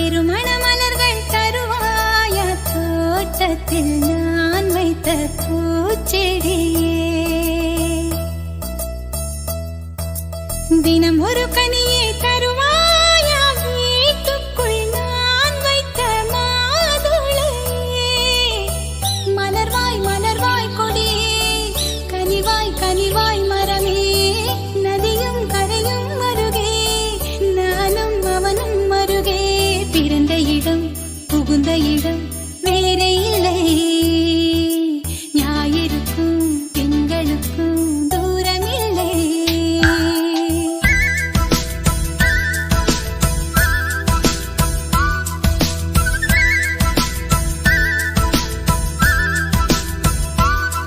திருமண மலர்கள் தருவாய தோட்டத்தில் நான் வைத்த பூச்செடியே தினம் ஒரு கனியை தரு